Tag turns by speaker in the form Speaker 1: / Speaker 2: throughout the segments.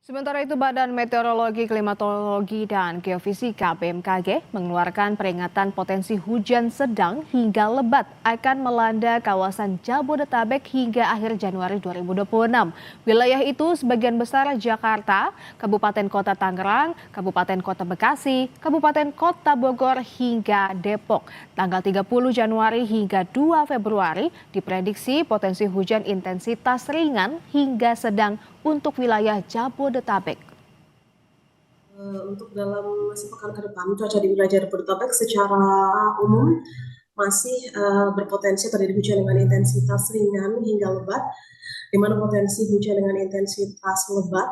Speaker 1: Sementara itu, Badan Meteorologi, Klimatologi, dan Geofisika (BMKG) mengeluarkan peringatan potensi hujan sedang hingga lebat akan melanda kawasan Jabodetabek hingga akhir Januari 2026. Wilayah itu sebagian besar Jakarta, Kabupaten Kota Tangerang, Kabupaten Kota Bekasi, Kabupaten Kota Bogor hingga Depok. Tanggal 30 Januari hingga 2 Februari diprediksi potensi hujan intensitas ringan hingga sedang untuk wilayah Jabodetabek.
Speaker 2: Untuk dalam sepekan ke depan, cuaca di wilayah Jabodetabek secara umum masih berpotensi terjadi hujan dengan intensitas ringan hingga lebat, di mana potensi hujan dengan intensitas lebat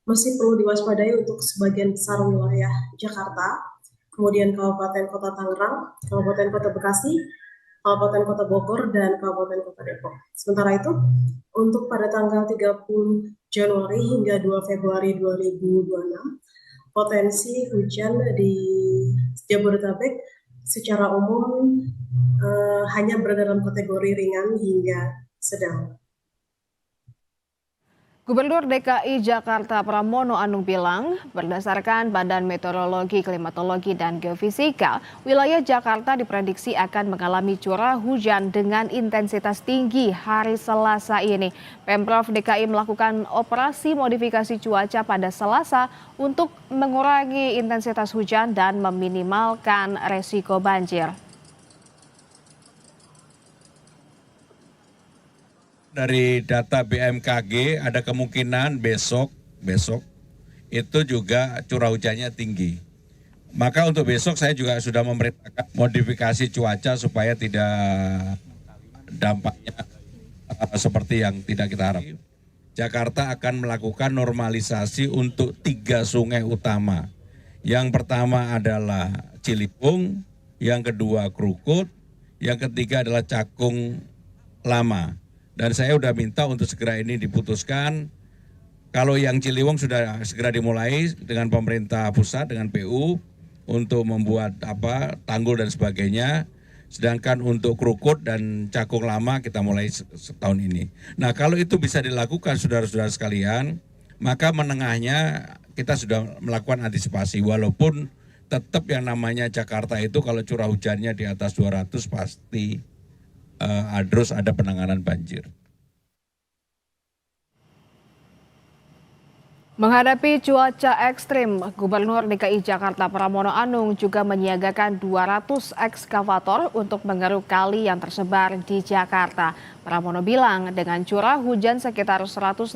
Speaker 2: masih perlu diwaspadai untuk sebagian besar wilayah Jakarta, kemudian Kabupaten Kota Tangerang, Kabupaten Kota Bekasi, Kabupaten Kota Bogor, dan Kabupaten Kota Depok. Sementara itu, untuk pada tanggal 30 Januari hingga 2 Februari 2026, potensi hujan di Jabodetabek secara umum hanya berada dalam kategori ringan hingga sedang.
Speaker 1: Gubernur DKI Jakarta Pramono Anung bilang, berdasarkan Badan Meteorologi, Klimatologi, dan Geofisika, wilayah Jakarta diprediksi akan mengalami curah hujan dengan intensitas tinggi hari Selasa ini. Pemprov DKI melakukan operasi modifikasi cuaca pada Selasa untuk mengurangi intensitas hujan dan meminimalkan resiko banjir.
Speaker 3: Dari data BMKG ada kemungkinan besok itu juga curah hujannya tinggi. Maka untuk besok saya juga sudah memerintahkan modifikasi cuaca supaya tidak dampaknya seperti yang tidak kita harapkan. Jakarta akan melakukan normalisasi untuk 3 sungai utama. Yang pertama adalah Ciliwung, yang kedua Krukut, yang ketiga adalah Cakung Lama. Dan saya sudah minta untuk segera ini diputuskan. Kalau yang Ciliwung sudah segera dimulai dengan pemerintah pusat, dengan PU, untuk membuat tanggul dan sebagainya. Sedangkan untuk Krukut dan Cakung Lama kita mulai setahun ini. Nah, kalau itu bisa dilakukan saudara-saudara sekalian, maka menengahnya kita sudah melakukan antisipasi. Walaupun tetap yang namanya Jakarta itu kalau curah hujannya di atas 200 pasti harus ada penanganan banjir.
Speaker 1: Menghadapi cuaca ekstrim, Gubernur DKI Jakarta Pramono Anung juga menyiagakan 200 ekskavator untuk mengeruk kali yang tersebar di Jakarta. Pramono bilang dengan curah hujan sekitar 150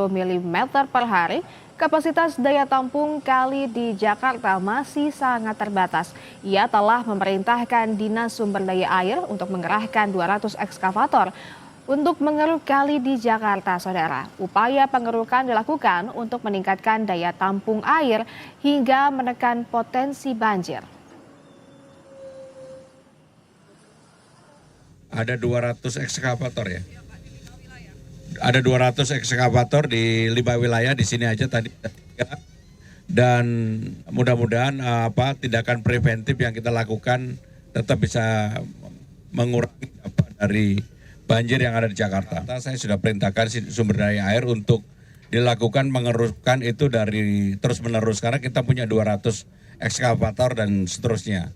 Speaker 1: mm per hari, kapasitas daya tampung kali di Jakarta masih sangat terbatas. Ia telah memerintahkan Dinas Sumber Daya Air untuk mengerahkan 200 ekskavator untuk mengeruk kali di Jakarta, saudara. Upaya pengerukan dilakukan untuk meningkatkan daya tampung air hingga menekan potensi banjir.
Speaker 3: Ada 200 ekskavator ya? Ada 200 ekskavator di 5 wilayah, di sini aja tadi. Dan mudah-mudahan tindakan preventif yang kita lakukan tetap bisa mengurangi dari banjir yang ada di Jakarta. Saya sudah perintahkan sumber daya air untuk dilakukan mengerukkan itu dari terus menerus karena kita punya 200 ekskavator dan seterusnya.